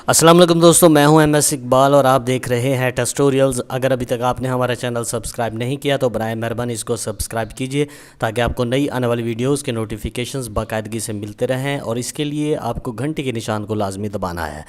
अस्सलाम वालेकुम दोस्तों, मैं हूं MS इकबाल और आप देख रहे हैं टेस्टोरियल्स। अगर अभी तक आपने हमारा चैनल सब्सक्राइब नहीं किया तो बराए मेहरबानी इसको सब्सक्राइब कीजिए ताकि आपको नई आने वाली वीडियोस के नोटिफिकेशंस बाकायदगी से मिलते रहें, और इसके लिए आपको घंटे के निशान को लाजमी दबाना है।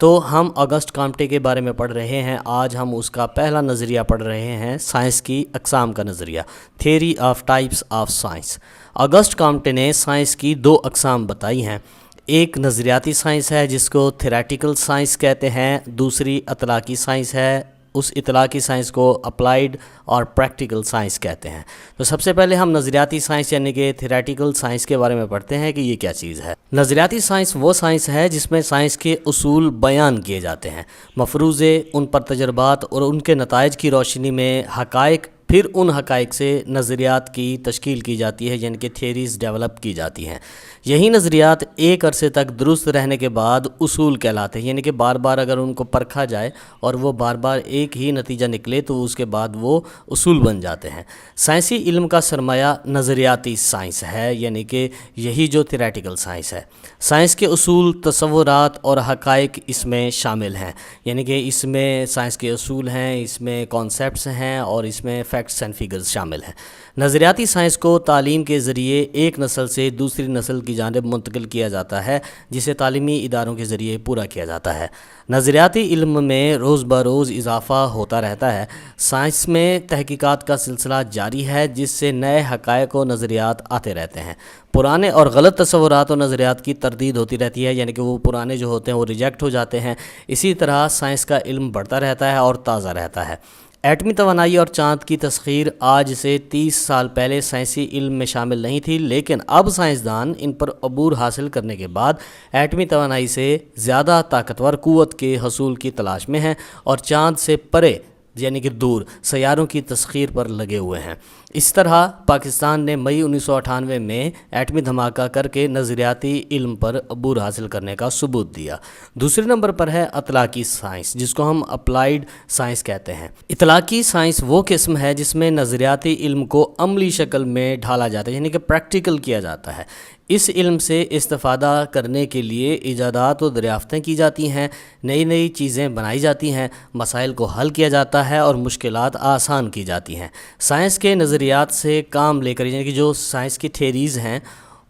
तो हम ऑगस्ट कॉम्टे के बारे में पढ़ रहे हैं। आज हम उसका पहला नज़रिया पढ़ रहे हैं, साइंस की अक़साम का नज़रिया, theory of types of science. August Comte ने साइंस की दो अक़साम बताई हैं। एक नज़रियाती साइंस है जिसको थ्योरेटिकल साइंस कहते हैं, दूसरी इतलाक़ी साइंस है, उस इतलाक़ी साइंस को अप्लाइड और प्रैक्टिकल साइंस कहते हैं। तो सबसे पहले हम नज़रियाती साइंस यानी कि थ्योरेटिकल साइंस के बारे में पढ़ते हैं कि ये क्या चीज़ है। नज़रियाती साइंस वो साइंस है जिसमें साइंस के उसूल बयान किए जाते हैं, मफरूज़े, उन पर तजर्बात और उनके नताइज की रोशनी में हक़ाइक़, फिर उन हक़ाइक़ से नज़रियात की तश्कील की जाती है, यानी कि थियरीज़ डेवलप की जाती हैं। यही नज़रियात एक अरसे तक दुरुस्त रहने के बाद उसूल कहलाते हैं, यानी कि बार बार अगर उनको परखा जाए और वो बार बार एक ही नतीजा निकले तो उसके बाद वो उसूल बन जाते हैं। साइंसी इल्म का सरमाया नज़रियाती साइंस है, यानी कि यही जो थ्योरेटिकल साइंस है। साइंस के उसूल, तसव्वुरात और हक़ाइक़ इसमें शामिल हैं, यानी कि इसमें साइंस के उसूल हैं, इसमें कॉन्सेप्ट्स हैं और इसमें फैक्ट्स एंड फिगर्स शामिल हैं। नज़रियाती साइंस को तालीम के ज़रिए एक नस्ल से दूसरी नस्ल की जानिब मुंतकिल किया जाता है, जिसे तालीमी इदारों के ज़रिए पूरा किया जाता है। नज़रियाती इल्म में रोज़ ब रोज़ इजाफ़ा होता रहता है। साइंस में तहकीकात का सिलसिला जारी है, जिससे नए हक़ाइक़ और नज़रियात आते रहते हैं। पुराने और गलत तसव्वुरात और नज़रियात की तरदीद होती रहती है, यानी कि वो पुराने जो होते हैं वो रिजेक्ट हो जाते हैं। इसी तरह साइंस का इल्म बढ़ता रहता है और ताज़ा रहता है। एटमी तवानाई और चाँद की तस्खीर आज से 30 साल पहले साइंसी इल्म में शामिल नहीं थी, लेकिन अब साइंसदान इन पर अबूर हासिल करने के बाद एटमी तवानाई से ज़्यादा ताकतवर क़ुव्वत के हसूल की तलाश में हैं और चाँद से परे यानी कि दूर सैयारों की तस्खीर पर लगे हुए हैं। इस तरह पाकिस्तान ने मई 1998 में एटमी धमाका करके नज़रियाती इल्म पर अबूर हासिल करने का सबूत दिया। दूसरे नंबर पर है इतलाक़ी साइंस, जिसको हम अप्लाइड साइंस कहते हैं। इतलाक़ी साइंस वो किस्म है जिसमें नज़रियाती इल्म को अमली शक्ल में ढाला जाता है, यानी कि प्रैक्टिकल किया जाता है। इस इल्म से इस्तिफ़ादा करने के लिए इजादात और दरियाफ़तें की जाती हैं, नई नई चीज़ें बनाई जाती हैं, मसाइल को हल किया जाता है और मुश्किलात आसान की जाती हैं। साइंस के नज़रियात से काम लेकर, यानी कि जो साइंस की थेरीज़ हैं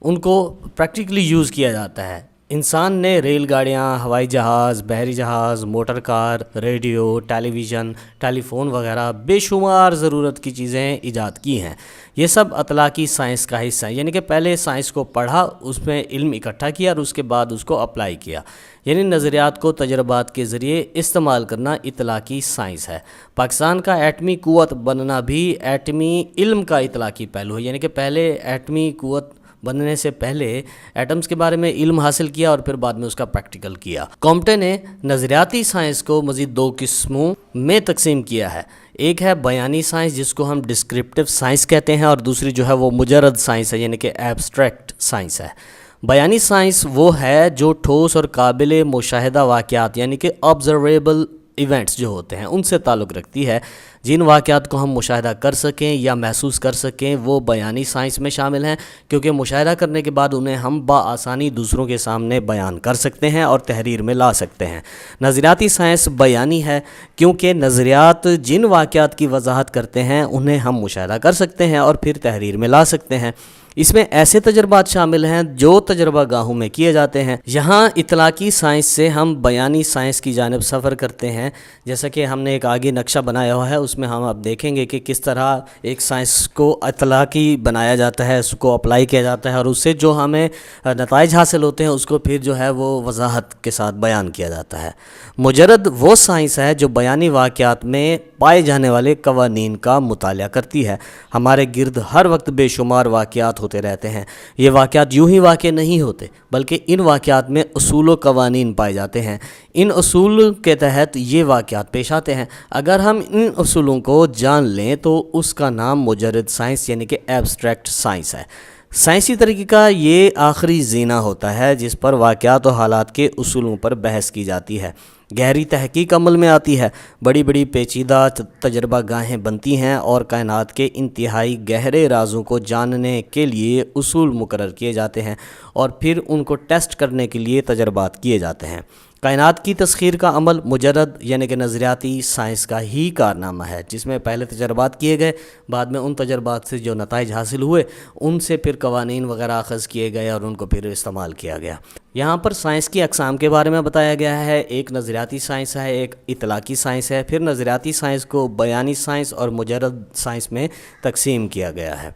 उनको प्रैक्टिकली यूज़ किया जाता है। इंसान ने रेलगाड़ियाँ, हवाई जहाज़, बहरी जहाज़, motor car, radio, television, telephone वगैरह बेशुमार ज़रूरत की चीज़ें ईजाद की हैं। ये सब इतलाक़ी साइंस का हिस्सा है, यानी कि पहले साइंस को पढ़ा, उसमें इल्म इकट्ठा किया और उसके बाद उसको अप्लाई किया, यानी नज़रियात को तजर्बात के ज़रिए इस्तेमाल करना इतलाक़ी साइंस है। पाकिस्तान का एटमी क़ुव्वत बनना भी एटमी इल्म का इतलाक़ी पहलू है, यानी कि पहले एटमी क़ुव्वत बनने से पहले एटम्स के बारे में इल्म हासिल किया और फिर बाद में उसका प्रैक्टिकल किया। कॉम्टे ने नज़रियाती साइंस को मज़ीद दो किस्मों में तकसीम किया है। एक है बयानी साइंस, जिसको हम डिस्क्रिप्टिव साइंस कहते हैं, और दूसरी जो है वो मुजर्रद साइंस है, यानी कि एब्स्ट्रैक्ट साइंस है। बयानी साइंस वो है जो ठोस और काबिल मुशाहिदा वाक़यात, यानी कि ऑब्ज़र्वेबल इवेंट्स जो होते हैं उनसे ताल्लुक़ रखती है। जिन वाक़यात को हम मुशाहिदा कर सकें या महसूस कर सकें वो बयानी साइंस में शामिल हैं, क्योंकि मुशाहिदा करने के बाद उन्हें हम बआसानी दूसरों के सामने बयान कर सकते हैं और तहरीर में ला सकते हैं। नज़रियाती साइंस बयानी है क्योंकि नज़रियात जिन वाक़यात की वजाहत करते हैं उन्हें हम मुशाहिदा कर सकते हैं और फिर तहरीर में ला सकते हैं। इसमें ऐसे तजर्बात शामिल हैं जो तजर्बा गाहों में किए जाते हैं। यहाँ इतलाक़ी साइंस से हम बयानी साइंस की जानिब सफ़र करते हैं। जैसा कि हमने एक आगे नक्शा बनाया हुआ है, उसमें हम अब देखेंगे कि किस तरह एक साइंस को इतलाक़ी बनाया जाता है, उसको अप्लाई किया जाता है और उससे जो हमें नताइज हासिल होते हैं उसको फिर जो है वो वजाहत के साथ बयान किया जाता है। मुजर्रद वो साइंस है जो बयानी वाक़यात में पाए जाने वाले कवानीन का मुताला करती है। हमारे गिर्द हर वक्त बेशुमार वाक़यात होते रहते हैं। ये वाक़यात यूं ही वाक़े नहीं होते, बल्कि इन वाक़यात में उसूल व कवानीन पाए जाते हैं। इन उसूल के तहत ये वाक़यात पेश आते हैं। अगर हम इन उसूलों को जान लें तो उसका नाम मुजर्रद साइंस यानी कि एब्स्ट्रैक्ट साइंस है। साइंसी तरीक़ा ये आखिरी ज़ीना होता है जिस पर वाक़यात और हालात के उसूलों पर बहस की जाती है। गहरी तहकीक अमल में आती है, बड़ी बड़ी पेचीदा तजर्बा गाहें बनती हैं और कायनात के इंतहाई गहरे राज़ों को जानने के लिए उसूल मुकर्रर किए जाते हैं और फिर उनको टेस्ट करने के लिए तजर्बात किए जाते हैं। کائنات کی تسخیر کا عمل مجرد یعنی کہ نظریاتی سائنس کا ہی کارنامہ ہے، جس میں پہلے تجربات کیے گئے، بعد میں ان تجربات سے جو نتائج حاصل ہوئے ان سے پھر قوانین وغیرہ اخذ کیے گئے اور ان کو پھر استعمال کیا گیا۔ یہاں پر سائنس کی اقسام کے بارے میں بتایا گیا ہے، ایک نظریاتی سائنس ہے، ایک اطلاقی سائنس ہے، پھر نظریاتی سائنس کو بیانی سائنس اور مجرد سائنس میں تقسیم کیا گیا ہے۔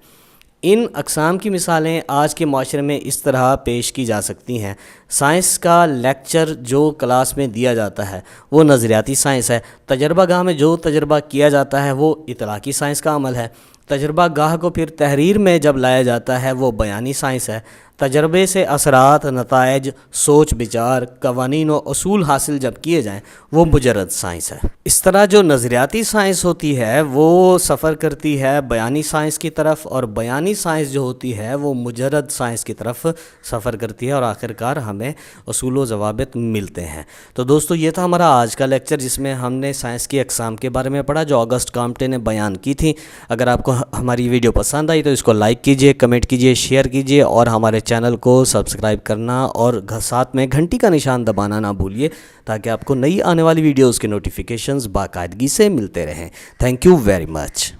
ان اقسام کی مثالیں آج کے معاشرے میں اس طرح پیش کی جا سکتی ہیں۔ سائنس کا لیکچر جو کلاس میں دیا جاتا ہے وہ نظریاتی سائنس ہے، تجربہ گاہ میں جو تجربہ کیا جاتا ہے وہ اطلاقی سائنس کا عمل ہے، تجربہ گاہ کو پھر تحریر میں جب لایا جاتا ہے وہ بیانی سائنس ہے، تجربے سے اثرات، نتائج، سوچ بچار، قوانین و اصول حاصل جب کیے جائیں وہ مجرد سائنس ہے۔ اس طرح جو نظریاتی سائنس ہوتی ہے وہ سفر کرتی ہے بیانی سائنس کی طرف، اور بیانی سائنس جو ہوتی ہے وہ مجرد سائنس کی طرف سفر کرتی ہے، اور آخر کار ہمیں اصول و ضوابط ملتے ہیں۔ تو دوستو یہ تھا ہمارا آج کا لیکچر، جس میں ہم نے سائنس کی اقسام کے بارے میں پڑھا جو آگسٹ کامٹے نے بیان کی تھی۔ اگر آپ کو ہماری ویڈیو پسند آئی تو اس کو لائک کیجئے، کمنٹ کیجئے، شیئر کیجئے، اور ہمارے چینل کو سبسکرائب کرنا اور ساتھ میں گھنٹی کا نشان دبانا نہ بھولیے، تاکہ آپ کو نئی آنے والی ویڈیوز کے نوٹیفیکیشنز باقاعدگی سے ملتے رہیں۔ Thank you very much.